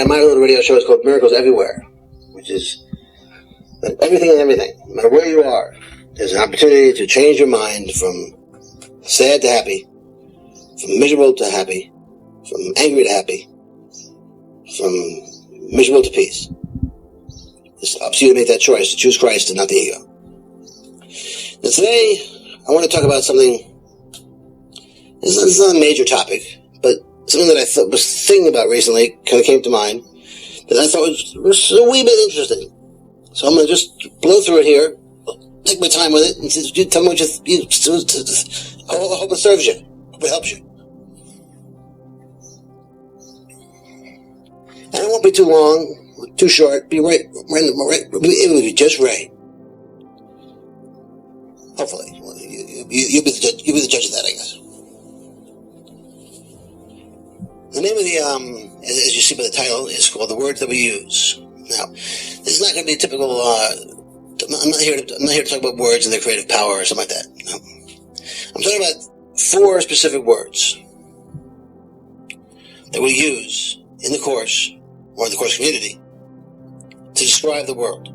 My little radio show is called Miracles Everywhere, which is everything and everything. No matter where you are, there's an opportunity to change your mind from sad to happy, from miserable to happy, from angry to happy, from miserable to peace. It's up to you to make that choice, to choose Christ and not the ego. Now today, I want to talk about something, it's not a major topic, but something that I was thinking about recently, kind of came to mind, that I thought was a wee bit interesting. So I'm going to just blow through it here, take my time with it, and tell me what I hope it serves you. I hope it helps you. And it won't be too long, too short, be right, it will be just right. Hopefully. You'll be the judge of that, I guess. The name of the, as you see by the title, is called The Words That We Use. Now, this is not going to be a typical, I'm not here to talk about words and their creative power or something like that. No. I'm talking about 4 specific words that we use in the Course, or in the Course community, to describe the world.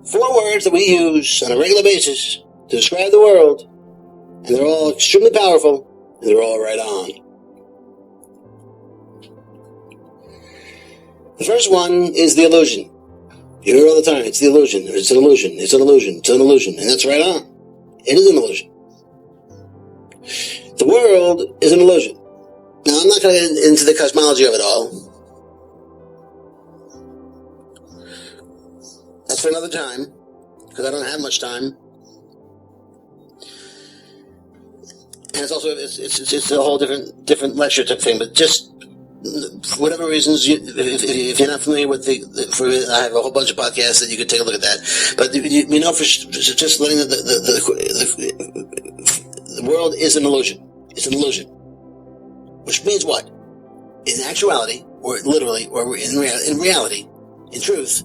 4 words that we use on a regular basis to describe the world, and they're all extremely powerful, and they're all right on. The first one is the illusion. You hear it all the time, it's the illusion, it's an illusion, it's an illusion, it's an illusion, and that's right on. It is an illusion. The world is an illusion. Now, I'm not going to get into the cosmology of it all. That's for another time, because I don't have much time. And it's also, it's a whole different lecture type thing, but just, for whatever reasons, if you're not familiar with I have a whole bunch of podcasts that you could take a look at that. But you know, for just letting the world is an illusion. It's an illusion. Which means what? In actuality, or literally, or in reality, in truth,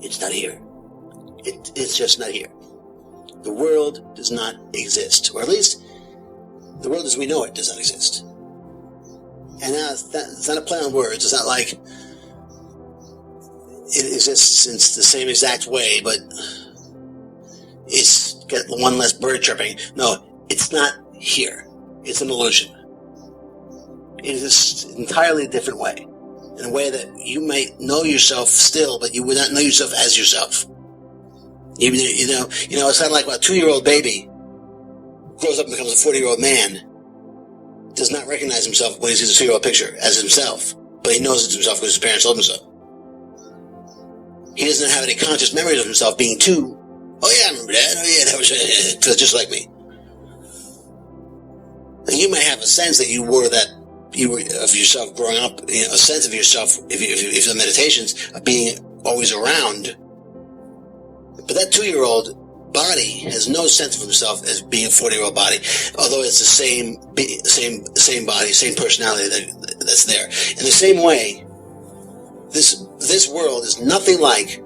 it's not here. It's just not here. The world does not exist, or at least the world as we know it does not exist. And now it's not a play on words. It's not like it exists in the same exact way, but it's got one less bird chirping. No, it's not here. It's an illusion. It is an entirely different way. In a way that you might know yourself still, but you would not know yourself as yourself. You know, it's kind of like a 2-year-old baby grows up and becomes a 40-year-old man, does not recognize himself when he sees a 2-year-old picture as himself, but he knows it's himself because his parents told him so. He doesn't have any conscious memories of himself being 2. Oh yeah, I remember that. Oh yeah, that was just like me. And you may have a sense that you were of yourself growing up, a sense of yourself, if you've done meditations, of being always around. But that 2-year-old body has no sense of himself as being a 40-year-old body, although it's the same body, same personality that's there. In the same way, this world is nothing like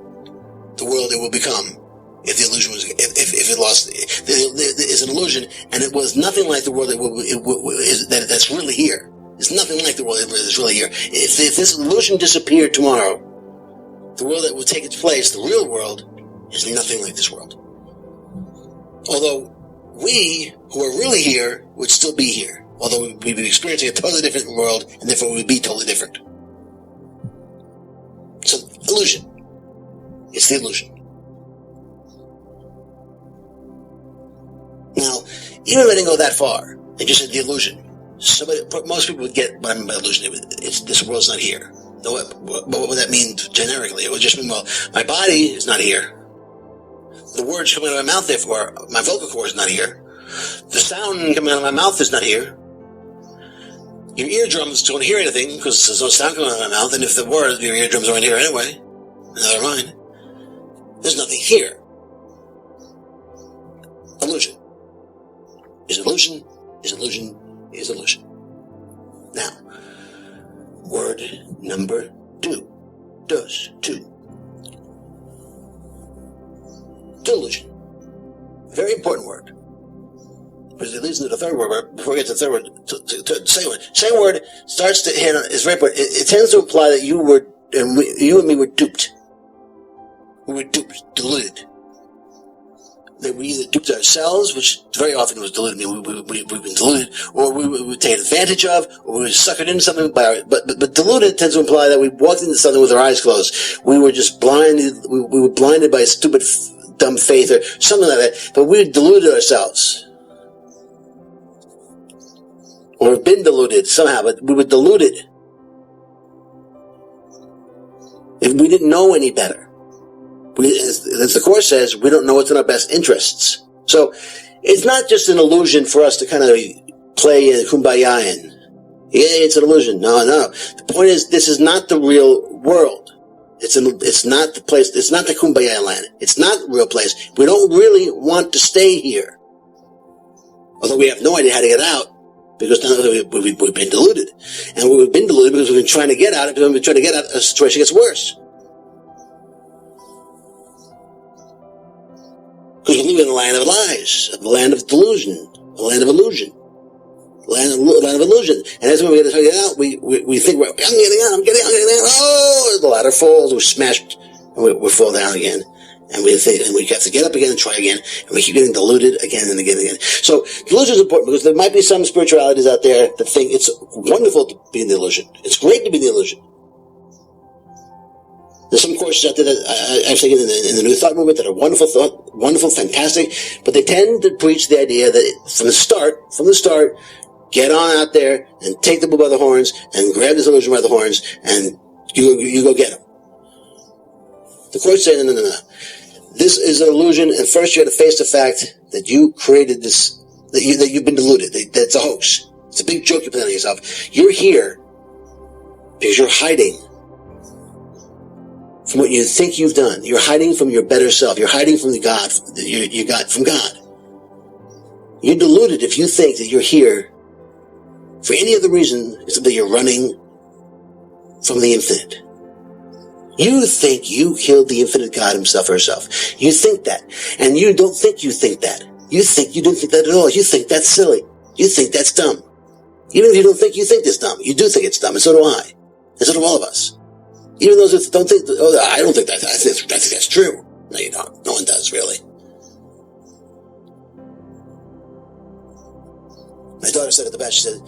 the world it will become if the illusion was, if it lost, is an illusion, and it was nothing like the world that's really here. It's nothing like the world that's really here. If this illusion disappeared tomorrow, the world that would take its place, the real world, is nothing like this world. Although we, who are really here, would still be here. Although we'd be experiencing a totally different world, and therefore we'd be totally different. So, illusion. It's the illusion. Now, even if I didn't go that far, and just said the illusion, most people would get what I mean by illusion. This world's not here. What would that mean generically? It would just mean, well, my body is not here. The words coming out of my mouth, therefore, my vocal cord is not here. The sound coming out of my mouth is not here. Your eardrums don't hear anything because there's no sound coming out of my mouth, and if there were, your eardrums aren't here anyway. Neither are mine. There's nothing here. Illusion. Is illusion is illusion is illusion. Now, word number 2. Two. Delusion. Very important word. Because it leads into the third word, but before we get to the third word, to the second word. Second word starts to hit on, is very important. It tends to imply that you and me were duped. We were duped, deluded. That we either duped ourselves, which very often was deluded. I mean, we've been deluded, or we were taken advantage of, or we were suckered into something but deluded tends to imply that we walked into something with our eyes closed. We were just blinded, we were blinded by stupid, dumb faith, or something like that, but we deluded ourselves. Or have been deluded somehow, but we were deluded. If we didn't know any better. As the Course says, we don't know what's in our best interests. So, it's not just an illusion for us to kind of play in kumbaya in. Yeah, it's an illusion. No. The point is, this is not the real world. It's not the place, it's not the kumbaya land. It's not the real place. We don't really want to stay here. Although we have no idea how to get out. Because now we've been deluded. And we've been deluded because we've been trying to get out. Because we've been trying to get out, the situation gets worse. Because we live in a land of lies, a land of delusion, a land of illusion. Land of illusion. And as we get to get out, we think, I'm getting out. Oh, the ladder falls, we're smashed, and we fall down again. And we have to get up again and try again, and we keep getting deluded again and again and again. So, delusion is important because there might be some spiritualities out there that think it's wonderful to be in the illusion. It's great to be in the illusion. There's some courses out there that I've taken in the New Thought movement that are wonderful, fantastic, but they tend to preach the idea that from the start, get on out there and take the bull by the horns and grab this illusion by the horns and you go get him. The Course said, no. This is an illusion, and first you have to face the fact that you created this, that you've been deluded, that it's a hoax. It's a big joke you put on yourself. You're here because you're hiding from what you think you've done. You're hiding from your better self. You're hiding from the God you got from God. You're deluded if you think that you're here for any other reason except that you're running from the infinite. You think you killed the infinite God himself or herself. You think that. And you don't think you think that. You think you don't think that at all. You think that's silly. You think that's dumb. Even if you don't think you think it's dumb, you do think it's dumb, and so do I. And so do all of us. Even those that don't think, I don't think that, I think that's true. No, you don't. No one does, really. My daughter said at the back, she said,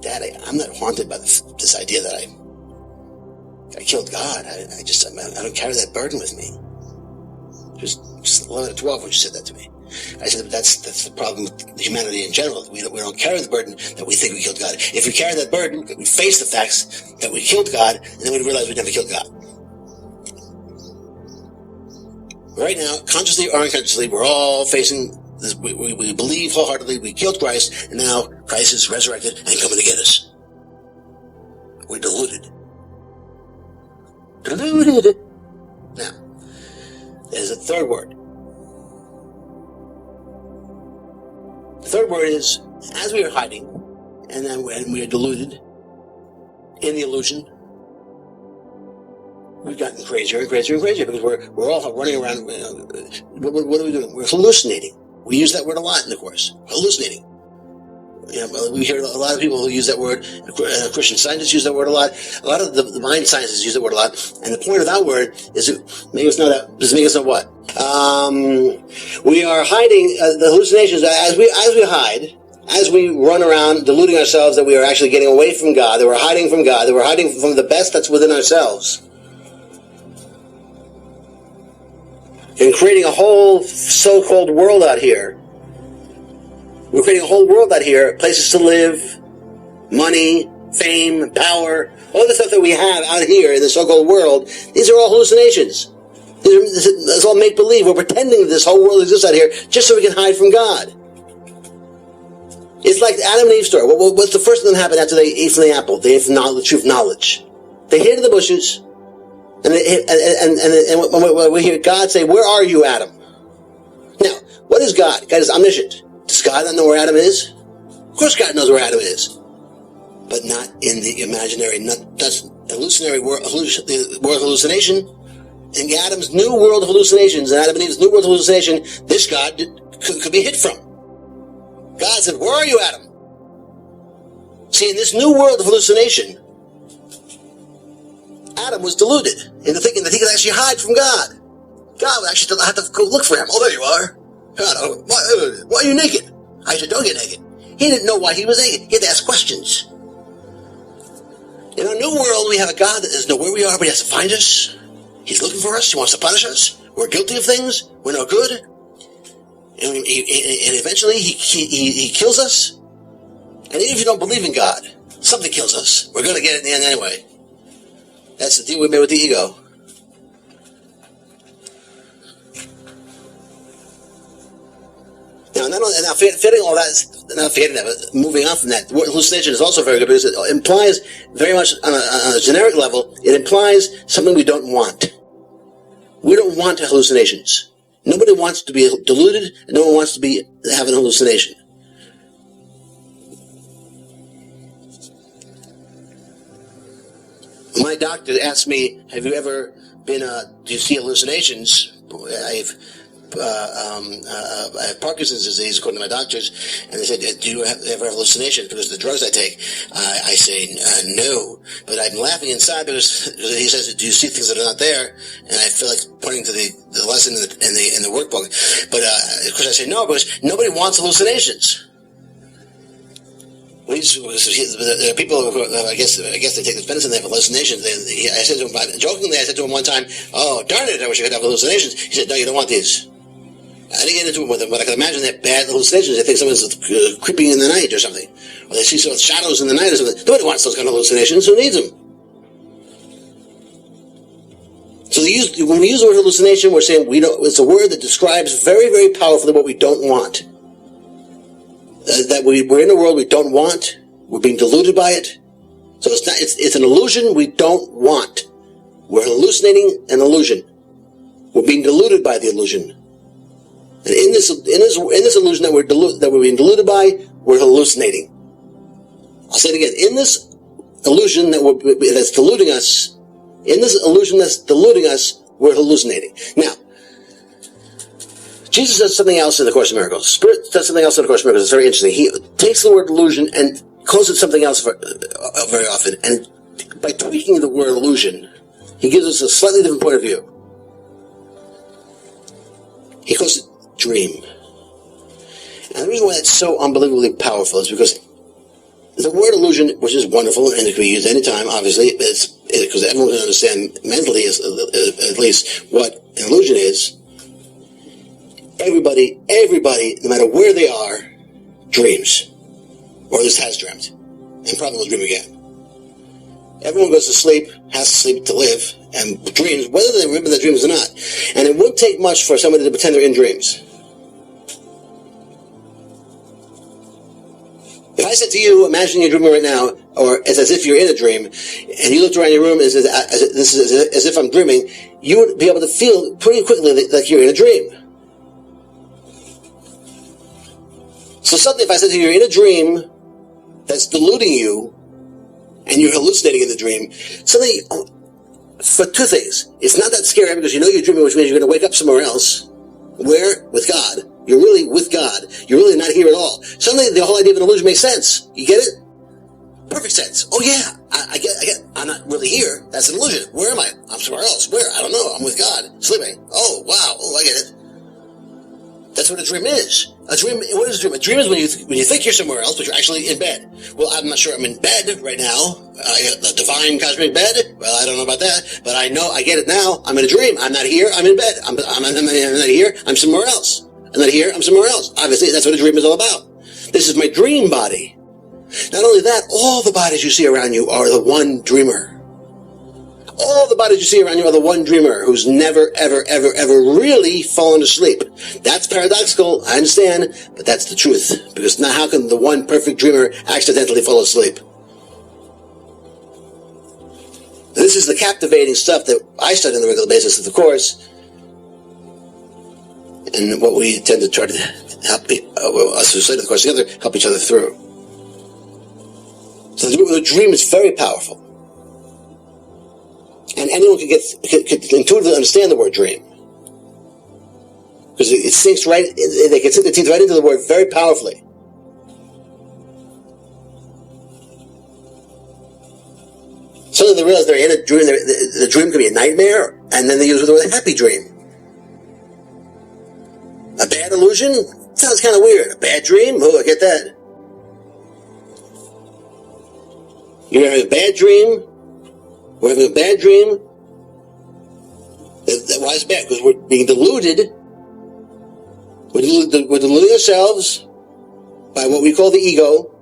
Dad, I'm not haunted by this idea that I killed God. I don't carry that burden with me. She was just 11 or 12 when she said that to me. I said, but that's the problem with humanity in general. We don't carry the burden that we think we killed God. If we carry that burden, we face the facts that we killed God, and then we realize we never killed God. Right now, consciously or unconsciously, we're all facing this. We believe wholeheartedly we killed Christ, and now Christ is resurrected and coming to get us. We're deluded. Now, there's a third word. The third word is, as we are hiding, and then when we are deluded in the illusion, we've gotten crazier and crazier and crazier because we're all running around. What are we doing? We're hallucinating. We use that word a lot in the Course. Hallucinating. You know, we hear a lot of people who use that word. Christian scientists use that word a lot. A lot of the mind scientists use that word a lot. And the point of that word is to make us know that. Does it make us know what? We are hiding the hallucinations as we hide, as we run around deluding ourselves that we are actually getting away from God, that we're hiding from God, that we're hiding from the best that's within ourselves, and creating a whole so-called world out here. We're creating a whole world out here, places to live, money, fame, power, all the stuff that we have out here in the so-called world. These are all hallucinations. It's all make-believe. We're pretending that this whole world exists out here just so we can hide from God. It's like the Adam and Eve story. What's the first thing that happened after they ate from the apple? They ate from the tree of knowledge. They hid in the bushes, and we hear God say, "Where are you, Adam?" Now, what is God? God is omniscient. Does God not know where Adam is? course God knows where Adam is. But not in the imaginary, that's hallucinatory world hallucination. In Adam's new world of hallucinations, and Adam and Eve's new world of hallucination, this God could be hid from. God said, where are you, Adam? See, in this new world of hallucination, Adam was deluded into thinking that he could actually hide from God. God would actually have to go look for him. Oh, there you are. God, why are you naked? I said, don't get naked. He didn't know why he was naked. He had to ask questions. In our new world, we have a God that doesn't know where we are, but he has to find us. He's looking for us. He wants to punish us. We're guilty of things. We're no good. And eventually, he kills us. And even if you don't believe in God, something kills us. We're going to get it in the end anyway. That's the deal we made with the ego. Now forgetting all that, not forgetting that, but moving on from that, the word hallucination is also very good because it implies very much on a generic level, it implies something we don't want. We don't want hallucinations. Nobody wants to be deluded, and no one wants to have an hallucination. My doctor asked me, have you ever been, do you see hallucinations? I have Parkinson's disease, according to my doctors, and they said, do you ever have hallucinations because of the drugs I take? I say, no, but I'm laughing inside because he says, do you see things that are not there? And I feel like pointing to the lesson in the workbook. But, of course I say no, because nobody wants hallucinations. There are people who, I guess they take this medicine, they have hallucinations. I said to him, jokingly, one time, oh, darn it, I wish I could have hallucinations. He said, no, you don't want these. I didn't get into it with them, but I can imagine they have bad hallucinations. They think someone's creeping in the night or something. Or they see some shadows in the night or something. Nobody wants those kind of hallucinations. Who needs them? So when we use the word hallucination, we're saying it's a word that describes very, very powerfully what we don't want. That we're in a world we don't want. We're being deluded by it. So it's an illusion we don't want. We're hallucinating an illusion. We're being deluded by the illusion. And in this illusion that we're being deluded by, we're hallucinating. I'll say it again. In this illusion that's deluding us, we're hallucinating. Now, Jesus does something else in the Course of Miracles. Spirit does something else in the Course of Miracles. It's very interesting. He takes the word illusion and calls it something else very often. And by tweaking the word illusion, he gives us a slightly different point of view. He calls it dream. And the reason why that's so unbelievably powerful is because the word illusion, which is wonderful and it can be used anytime, obviously, because everyone can understand mentally, at least, what an illusion is. Everybody, no matter where they are, dreams. Or at least has dreamt. And probably will dream again. Everyone goes to sleep, has to sleep to live, and dreams, whether they remember their dreams or not. And it wouldn't take much for somebody to pretend they're in dreams. If I said to you, imagine you're dreaming right now, or it's as if you're in a dream, and you looked around your room as if I'm dreaming, you would be able to feel pretty quickly like you're in a dream. So suddenly, if I said to you, you're in a dream that's deluding you, and you're hallucinating in the dream, suddenly, for two things, it's not that scary because you know you're dreaming, which means you're going to wake up somewhere else. Where? With God. You're really with God. You're really not here at all. Suddenly, the whole idea of an illusion makes sense. You get it? Perfect sense. Oh yeah, I get. I'm not really here. That's an illusion. Where am I? I'm somewhere else. Where? I don't know. I'm with God, sleeping. Oh wow. Oh, I get it. That's what a dream is. A dream. What is a dream? A dream is when you think you're somewhere else, but you're actually in bed. Well, I'm not sure I'm in bed right now. The divine cosmic bed. Well, I don't know about that, but I know I get it now. I'm in a dream. I'm not here. I'm in bed. I'm not here. I'm somewhere else. I'm not here. I'm somewhere else. Obviously, that's what a dream is all about. This is my dream body. Not only that, all the bodies you see around you are the one dreamer. All the bodies you see around you are the one dreamer who's never, ever, ever, ever really fallen asleep. That's paradoxical, I understand, but that's the truth. Because now how can the one perfect dreamer accidentally fall asleep? This is the captivating stuff that I study on a regular basis of the Course. And what we tend to try to help us who study the Course together, help each other through. So the dream is very powerful. And anyone could intuitively understand the word dream. Because it sinks right, they can sink their teeth right into the word very powerfully. Suddenly they realize they're in a dream, the dream could be a nightmare, and then they use the word happy dream. A bad illusion? Sounds kind of weird. A bad dream? Oh, I get that. You're having a bad dream? We're having a bad dream? Why is it bad? Because we're being deluded. We're deluding ourselves by what we call the ego.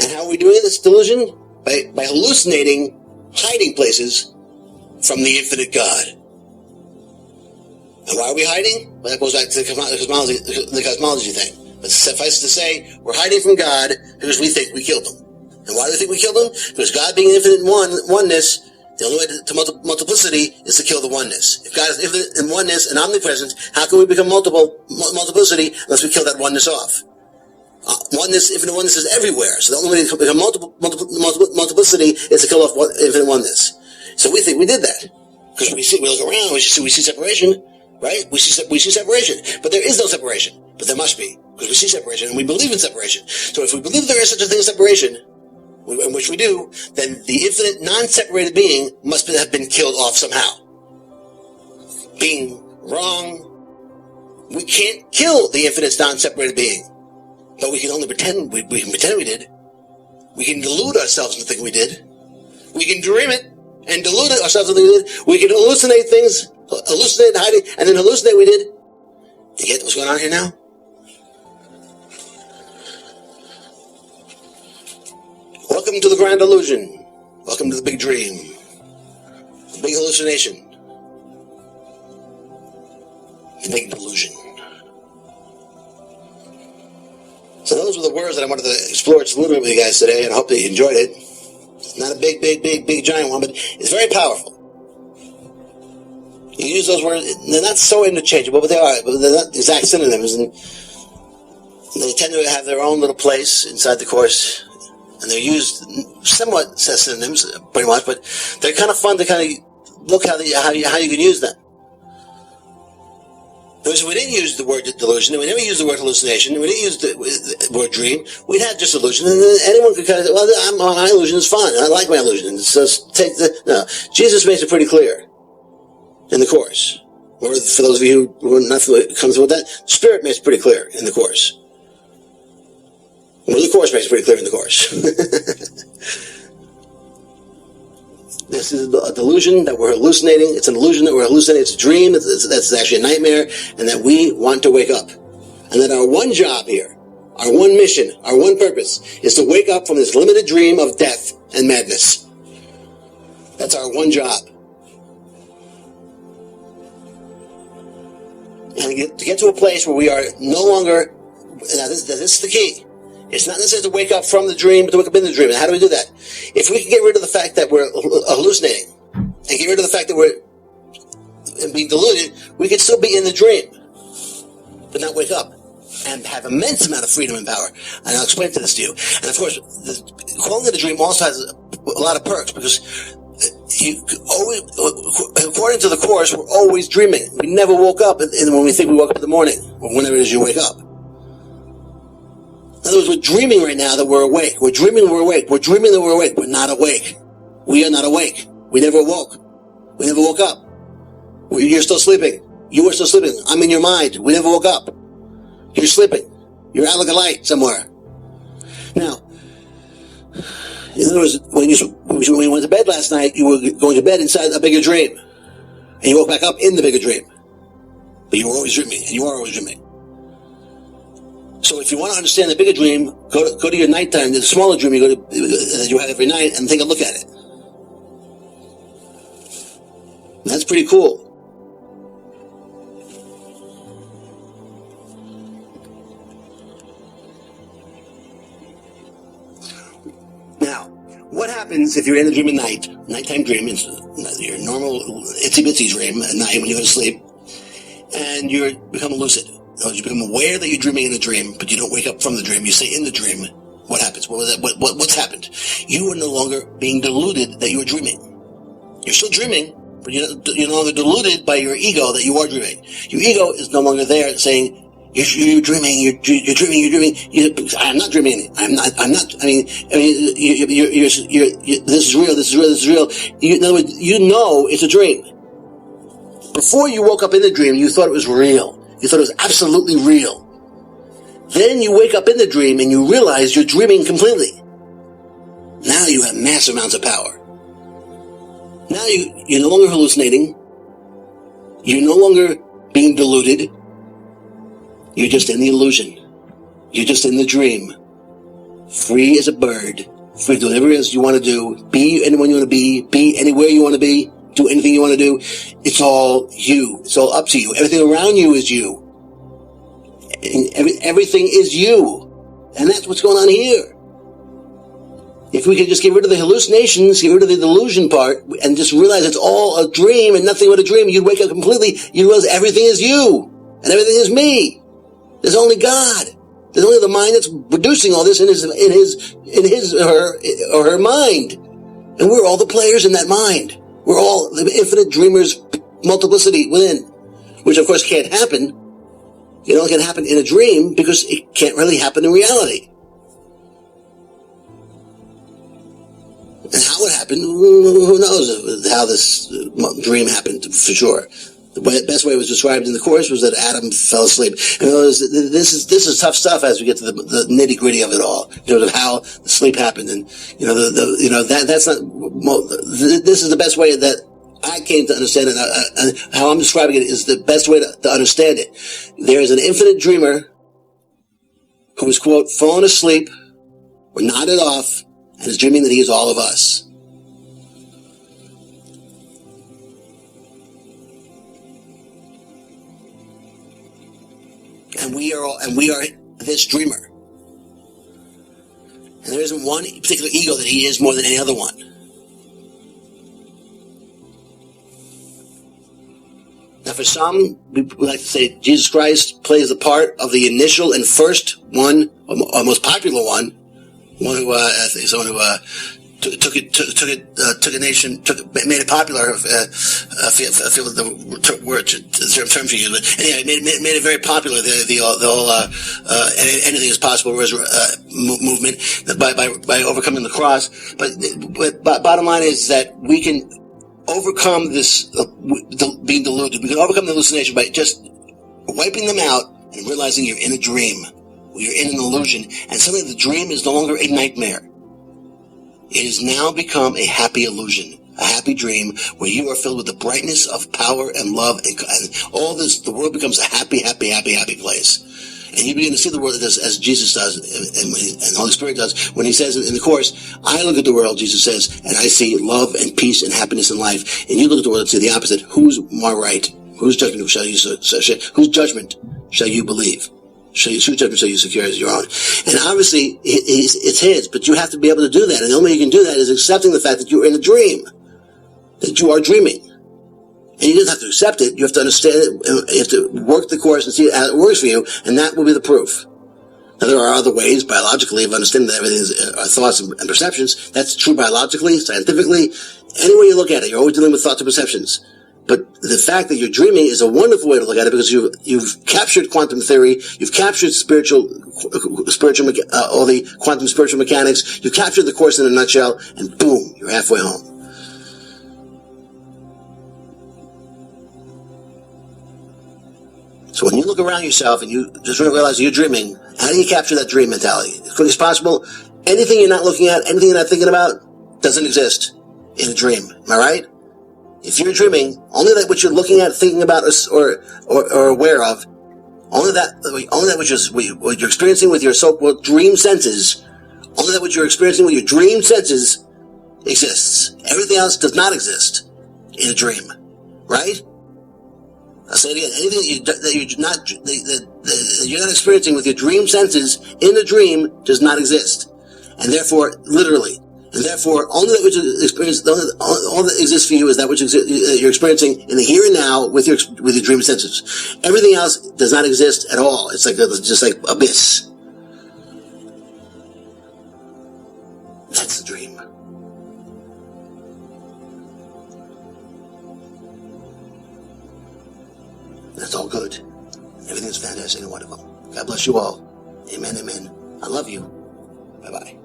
And how are we doing this delusion? By hallucinating hiding places from the infinite God. And why are we hiding? Well, that goes back to the cosmology thing. But suffice it to say, we're hiding from God because we think we killed him. And why do we think we killed him? Because God being infinite oneness, the only way to multiplicity is to kill the oneness. If God is infinite in oneness and omnipresent, how can we become multiplicity unless we kill that oneness off? Infinite oneness is everywhere. So the only way to become multiplicity is to kill off infinite oneness. So we think we did that. Because we look around, we see separation, right? We see separation. But there is no separation. But there must be. Because we see separation and we believe in separation. So if we believe there is such a thing as separation, in which we do, then the infinite non-separated being must have been killed off somehow. Being wrong. We can't kill the infinite non-separated being. But we can only pretend we can pretend we did. We can delude ourselves into thinking we did. We can dream it and delude ourselves into thinking we did. We can hallucinate things, hallucinate hiding, and then hallucinate we did. Do you get what's going on here now? Welcome to the grand illusion. Welcome to the big dream. The big hallucination. The big delusion. So those were the words that I wanted to explore just a little bit with you guys today, and I hope that you enjoyed it. It's not a big giant one, but it's very powerful. You use those words, they're not so interchangeable, but they are, but they're not exact synonyms, and they tend to have their own little place inside the Course, and they're used somewhat as synonyms, pretty much, but they're kind of fun to kind of look how you can use them. Because if we didn't use the word delusion, and we never used the word hallucination, and we didn't use the word dream, we'd have just illusion, and then anyone could kind of say, well, my illusion is fun, I like my illusion, so no. Jesus makes it pretty clear in the Course. Or for those of you who are not familiar, comes with that, Spirit makes it pretty clear in the Course. Well, the Course makes it pretty clear in the Course. This is a delusion that we're hallucinating. It's an illusion that we're hallucinating. It's a dream. That's actually a nightmare. And that we want to wake up. And that our one job here, our one mission, our one purpose is to wake up from this limited dream of death and madness. That's our one job. And to get to a place where we are no longer, now this is the key. It's not necessary to wake up from the dream, but to wake up in the dream. And how do we do that? If we can get rid of the fact that we're hallucinating, and get rid of the fact that we're being deluded, we can still be in the dream, but not wake up, and have immense amount of freedom and power. And I'll explain this to you. And of course, calling it a dream also has a lot of perks, because according to the Course, we're always dreaming. We never woke up when we think we woke up in the morning, or whenever it is you wake up. In other words, we're dreaming right now that we're awake. We're dreaming we're awake. We're dreaming that we're awake. We're not awake. We are not awake. We never woke. We never woke up. You're still sleeping. You are still sleeping. I'm in your mind. We never woke up. You're sleeping. You're out like a light somewhere. Now, in other words, when you went to bed last night, you were going to bed inside a bigger dream. And you woke back up in the bigger dream. But you were always dreaming. And you are always dreaming. So if you want to understand the bigger dream, go to your nighttime, the smaller dream that you have every night, and take a look at it. And that's pretty cool. Now, what happens if you're in a dream at night, nighttime dream, your normal itsy-bitsy dream at night when you go to sleep, and you become lucid? you become aware that you're dreaming in a dream, but you don't wake up from the dream. You say in the dream, what happens? What's happened? You are no longer being deluded that you are dreaming. You're still dreaming, but you're no longer deluded by your ego that you are dreaming. Your ego is no longer there saying, you're dreaming, you're dreaming. I'm not dreaming. I'm not. I mean, this is real. In other words, you know it's a dream. Before you woke up in the dream, you thought it was real. You thought it was absolutely real. Then you wake up in the dream and you realize you're dreaming completely. Now you have massive amounts of power. Now you're no longer hallucinating. You're no longer being deluded. You're just in the illusion. You're just in the dream. Free as a bird. Free to do whatever it is you want to do. Be anyone you want to be anywhere you want to be. Do anything you want to do. It's all you. It's all up to you. Everything around you is you. And everything is you. And that's what's going on here. If we could just get rid of the hallucinations, get rid of the delusion part, and just realize it's all a dream and nothing but a dream, you'd wake up completely, you realize everything is you. And everything is me. There's only God. There's only the mind that's producing all this in his or her mind. And we're all the players in that mind. We're all the infinite dreamer's multiplicity within, which of course can't happen. It only can happen in a dream because it can't really happen in reality. And how it happened, who knows how this dream happened for sure. The best way it was described in the Course was that Adam fell asleep. And this is tough stuff as we get to the nitty gritty of it all, in terms of how the sleep happened, and that's not. This is the best way that I came to understand it. And how I'm describing it is the best way to understand it. There is an infinite dreamer who is, quote, fallen asleep or nodded off and is dreaming that he is all of us. And we are this dreamer. And there isn't one particular ego that he is more than any other one. Now for some, we like to say Jesus Christ plays the part of the initial and first one, or most popular one who took a nation, made it popular. I feel the word, the term to use, but anyway, made it very popular. The whole anything is possible movement by overcoming the cross. But bottom line is that we can overcome this being deluded. We can overcome the hallucination by just wiping them out and realizing you're in a dream, you're in an illusion, and suddenly the dream is no longer a nightmare. It has now become a happy illusion, a happy dream where you are filled with the brightness of power and love, and all this, the world becomes a happy place. And you begin to see the world as Jesus does, and the Holy Spirit does, when he says in the Course, I look at the world, Jesus says, and I see love and peace and happiness in life. And you look at the world and see the opposite. Who's more right? Whose judgment shall you believe? Whose judgment shall you secure as your own? And obviously, it's his, but you have to be able to do that. And the only way you can do that is accepting the fact that you're in a dream, that you are dreaming. And you don't have to accept it. You have to understand it. You have to work the Course and see how it works for you, and that will be the proof. Now, there are other ways, biologically, of understanding that everything is our thoughts and perceptions. That's true biologically, scientifically. Any way you look at it, you're always dealing with thoughts and perceptions. But the fact that you're dreaming is a wonderful way to look at it, because you've captured quantum theory, you've captured all the quantum spiritual mechanics, you've captured the Course in a nutshell, and boom, you're halfway home. So when you look around yourself and you just realize you're dreaming, how do you capture that dream mentality? As quickly as possible. Anything you're not looking at, anything you're not thinking about, doesn't exist in a dream. Am I right? If you're dreaming, only that which you're looking at, thinking about, or aware of, only that what you're experiencing with your so-called dream senses, only that which you're experiencing with your dream senses exists. Everything else does not exist in a dream. Right? I'll say it again. Anything that you're not experiencing with your dream senses in a dream does not exist. And therefore, literally, And therefore, only that which is experienced, all that exists for you is that which you're experiencing in the here and now with your dream senses. Everything else does not exist at all. It's like just like abyss. That's the dream. That's all good. Everything's fantastic and wonderful. God bless you all. Amen, amen. I love you. Bye-bye.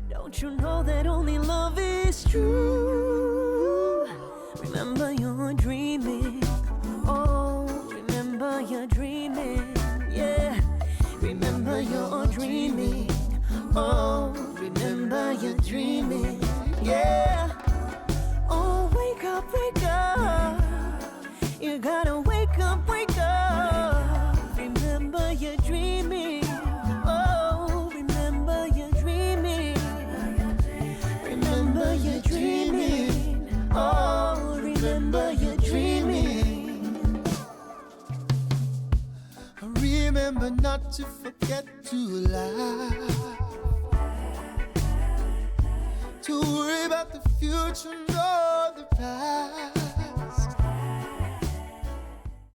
Don't you know that only love is true? Remember you're dreaming. Oh, remember you're dreaming. Yeah, remember you're dreaming. Oh, remember you're dreaming. Yeah. Oh, wake up, wake up. You gotta wake up, wake up. Remember you're dreaming. Oh, remember you're dreaming. Remember you're dreaming. Oh, remember you're dreaming. Remember not to forget to laugh, to worry about the future nor the past.